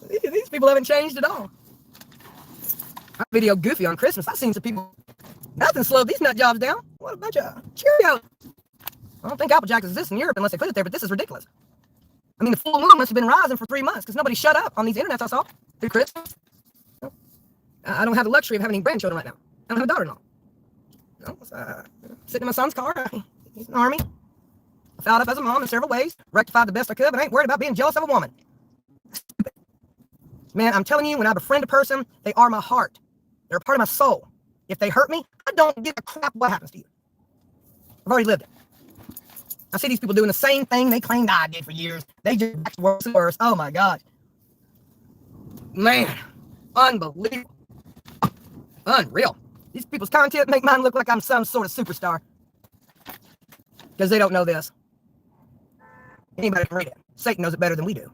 These people haven't changed at all. I video goofy on Christmas. I've seen some people. Nothing slowed these nut jobs down. What a bunch of Cheerios. I don't think Apple Jacks exist in Europe unless they put it there, but this is ridiculous. I mean, the full moon must have been rising for 3 months because nobody shut up on these internets I saw through Christmas. I don't have the luxury of having any grandchildren right now. I don't have a daughter-in-law. Sitting in my son's car. He's in the Army. I fouled up as a mom in several ways. Rectified the best I could, but I ain't worried about being jealous of a woman. Man, I'm telling you, when I befriend a person, they are my heart. They're a part of my soul. If they hurt me, I don't give a crap what happens to you. I've already lived it. I see these people doing the same thing they claimed I did for years. They just act worse and worse. Oh my God. Man, unbelievable. Unreal. These people's content make mine look like I'm some sort of superstar. Because they don't know this. Anybody can read it. Satan knows it better than we do.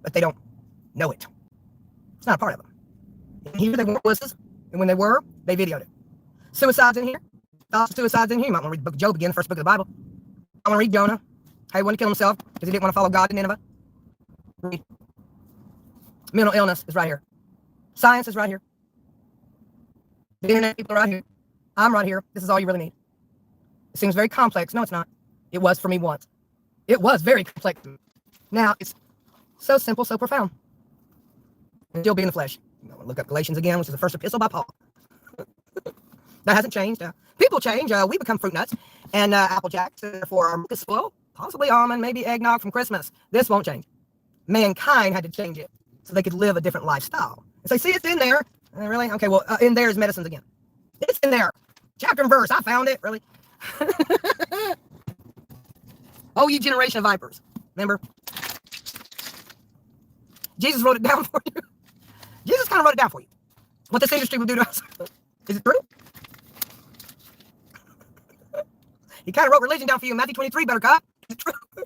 But they don't know it. It's not a part of them. And here they weren't wussies. And when they were, they videoed it. Suicides in here. Thoughts of suicides in here. You might want to read the book of Job again, the first book of the Bible. I want to read Jonah. How he wanted to kill himself because he didn't want to follow God to Nineveh. Read. Mental illness is right here. Science is right here. The internet people are right here. I'm right here. This is all you really need. It seems very complex. No, it's not. It was for me once. It was very complex. Now it's so simple, so profound. And still be in the flesh. Look up Galatians again, which is the first epistle by Paul. That hasn't changed. People change. We become fruit nuts and Apple Jacks for our mucus flow. Possibly almond, maybe eggnog from Christmas. This won't change. Mankind had to change it so they could live a different lifestyle. And say, see, it's in there. Really? Okay, well, in there is medicines again. It's in there. Chapter and verse. I found it. Really? Oh, you generation of vipers. Remember? Jesus wrote it down for you. Jesus kind of wrote it down for you. What this industry will do to us. Is it true? He kind of wrote religion down for you in Matthew 23, Buttercup. Is it true?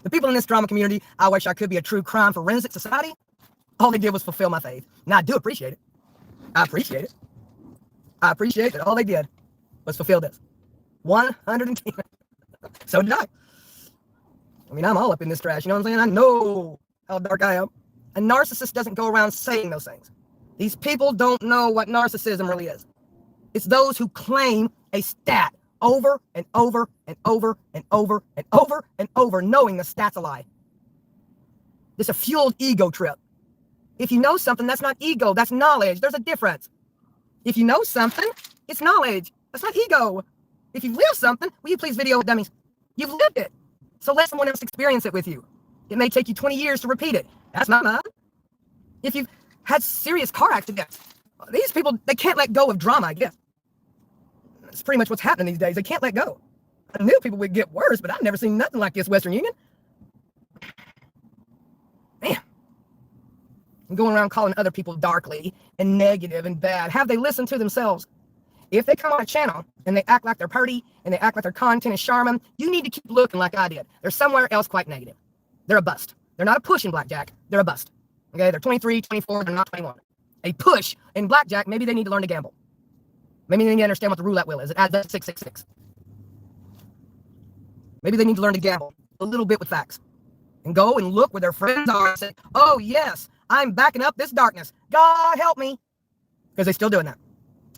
The people in this drama community, I wish I could be a true crime forensic society. All they did was fulfill my faith. Now, I do appreciate it. I appreciate it. I appreciate that all they did was fulfill this. 110. So did I. I mean, I'm all up in this trash. You know what I'm saying? I know how dark I am. A narcissist doesn't go around saying those things. These people don't know what narcissism really is. It's those who claim a stat over and over and over and over and over and over, knowing the stat's a lie. It's a fueled ego trip. If you know something, that's not ego, that's knowledge. There's a difference. If you know something, it's knowledge. That's not ego. If you live something, will you please video with dummies? You've lived it. So let someone else experience it with you. It may take you 20 years to repeat it. That's not mine. If you've had serious car accidents, these people, they can't let go of drama, I guess. That's pretty much what's happening these days. They can't let go. I knew people would get worse, but I've never seen nothing like this, Western Union. Man. And going around calling other people darkly and negative and bad. Have they listened to themselves? If they come on a channel and they act like they're pretty and they act like their content is charming, you need to keep looking like I did. They're somewhere else quite negative. They're a bust. They're not a push in blackjack. They're a bust. Okay, they're 23, 24, they're not 21. A push in blackjack, maybe they need to learn to gamble. Maybe they need to understand what the roulette wheel is. It adds up to 666. Maybe they need to learn to gamble a little bit with facts. And go and look where their friends are and say, oh yes, I'm backing up this darkness. God help me. Because they're still doing that.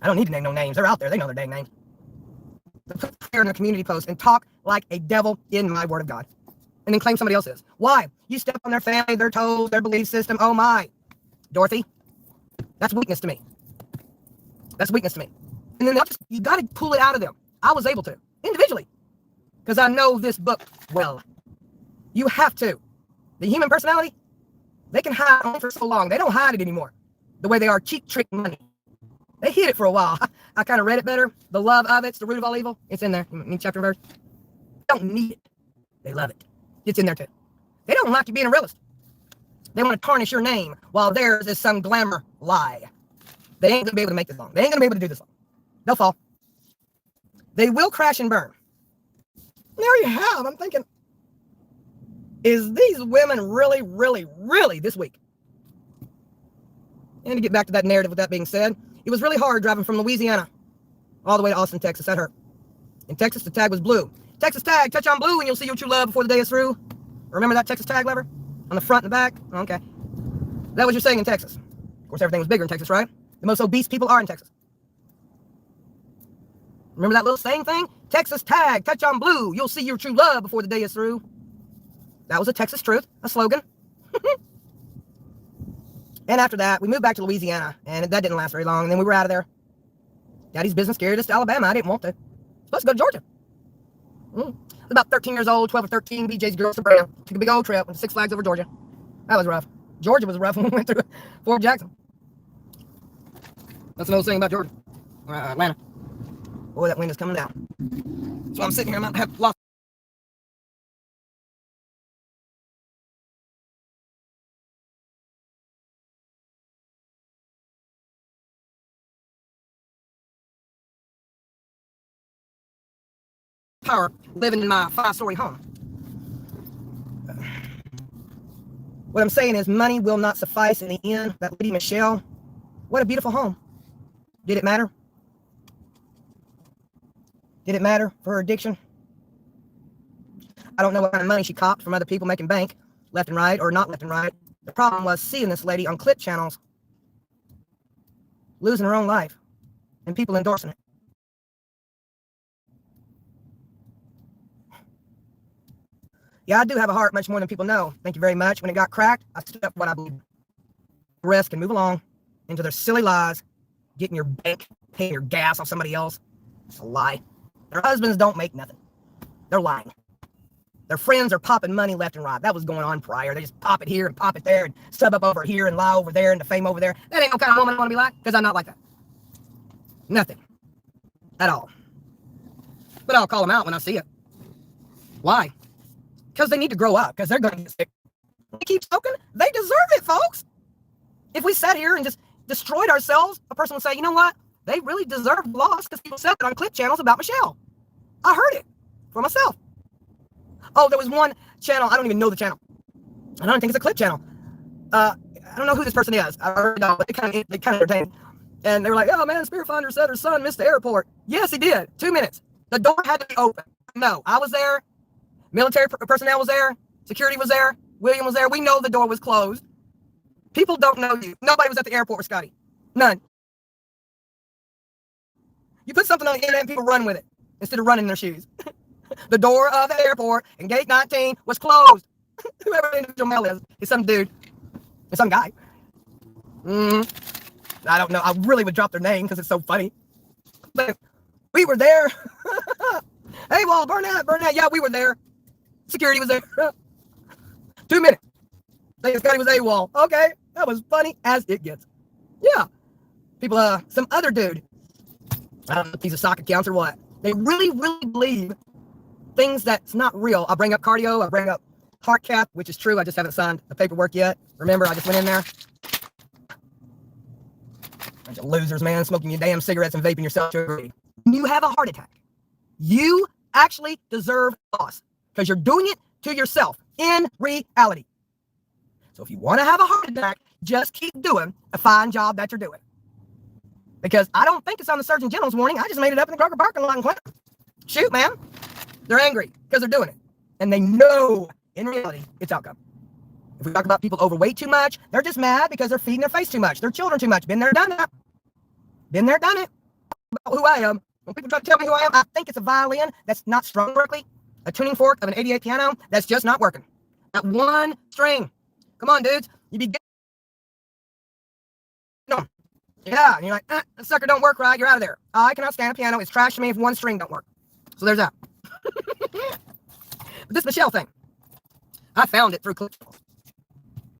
I don't need to name no names. They're out there. They know their dang names. They put prayer in a community post and talk like a devil in my word of God. And then claim somebody else is. Why? You step on their family, their toes, their belief system. Oh my. Dorothy, that's weakness to me. That's weakness to me. And then you got to pull it out of them. I was able to, individually. Because I know this book well. You have to. The human personality, they can hide only for so long. They don't hide it anymore. The way they are cheap trick money. They hid it for a while. I kind of read it better. The love of it's the root of all evil. It's in there. In chapter and verse. They don't need it. They love it. It's in there too. They don't like you being a realist. They want to tarnish your name while theirs is some glamour lie. They ain't going to be able to make this long. They ain't going to be able to do this long. They'll fall. They will crash and burn. There you have. I'm thinking, is these women really, really, really this weak? And to get back to that narrative with that being said, it was really hard driving from Louisiana all the way to Austin, Texas. That hurt. In Texas, the tag was blue. Texas tag, touch on blue and you'll see what you love before the day is through. Remember that Texas tag lever? On the front and the back? Okay. That was you're saying in Texas. Of course, everything was bigger in Texas, right? The most obese people are in Texas. Remember that little saying thing? Texas tag, touch on blue. You'll see your true love before the day is through. That was a Texas truth, a slogan. And after that, we moved back to Louisiana, and that didn't last very long. And then we were out of there. Daddy's business carried us to Alabama. I didn't want to. Supposed to go to Georgia. I was about 13 years old, 12 or 13. BJ's girls to Brown. Took a big old trip. Went to Six Flags over Georgia. That was rough. Georgia was rough when we went through Fort Jackson. That's another thing about Georgia. Atlanta. Boy, that wind is coming down. So I'm sitting here. I'm have lost. Power living in my 5-story home. What I'm saying is money will not suffice in the end. That lady Michelle, what a beautiful home. Did it matter? Did it matter for her addiction? I don't know what kind of money she copped from other people making bank left and right or not left and right. The problem was seeing this lady on clip channels losing her own life and people endorsing it. Yeah, I do have a heart much more than people know. Thank you very much. When it got cracked, I stood up for what I believe. The rest can move along into their silly lies, getting your bank, paying your gas off somebody else. It's a lie. Their husbands don't make nothing. They're lying. Their friends are popping money left and right. That was going on prior. They just pop it here and pop it there and sub up over here and lie over there and the fame over there. That ain't no kind of woman I want to be like, because I'm not like that. Nothing. At all. But I'll call them out when I see it. Why? Because they need to grow up, because they're going to get sick. They keep smoking. They deserve it, folks. If we sat here and just destroyed ourselves, a person would say, you know what? They really deserve loss because people said it on clip channels about Michelle. I heard it for myself. Oh, there was one channel. I don't even know the channel. I don't think it's a clip channel. I don't know who this person is. I heard it, but they kind of entertained. And they were like, oh, man, Spirit Finder said her son missed the airport. Yes, he did. 2 minutes. The door had to be open. No, I was there. Military personnel was there. Security was there. William was there. We know the door was closed. People don't know you. Nobody was at the airport with Scotty. None. You put something on the internet and people run with it instead of running in their shoes. The door of the airport and gate 19 was closed. Whoever the individual male is some dude. It's some guy. I don't know. I really would drop their name because it's so funny. But we were there. Hey, well, burn out. Yeah, we were there. Security was there. 2 minutes. Thinking Scotty was AWOL. Okay, that was funny as it gets. Yeah. People, some other dude. I don't know if he's a sock accounts or what. They really, really believe things that's not real. I bring up cardio. I bring up heart cap, which is true. I just haven't signed the paperwork yet. Remember, I just went in there. Bunch of losers, man, smoking your damn cigarettes and vaping yourself to agree. You have a heart attack. You actually deserve loss because you're doing it to yourself in reality. So if you want to have a heart attack, just keep doing a fine job that you're doing. Because I don't think it's on the Surgeon General's warning. I just made it up in the Kroger parking lot in Clinton. Shoot, man. They're angry because they're doing it. And they know in reality it's outcome. If we talk about people overweight too much, they're just mad because they're feeding their face too much. Their children too much. Been there, done that. Been there, done it. About who I am. When people try to tell me who I am, I think it's a violin that's not strung correctly. A tuning fork of an 88 piano that's just not working. That one string. Come on, dudes. You be getting. No. Yeah. And you're like, that sucker don't work right. You're out of there. I cannot stand a piano. It's trash to me if one string don't work. So there's that. But this Michelle thing. I found it through clip channels.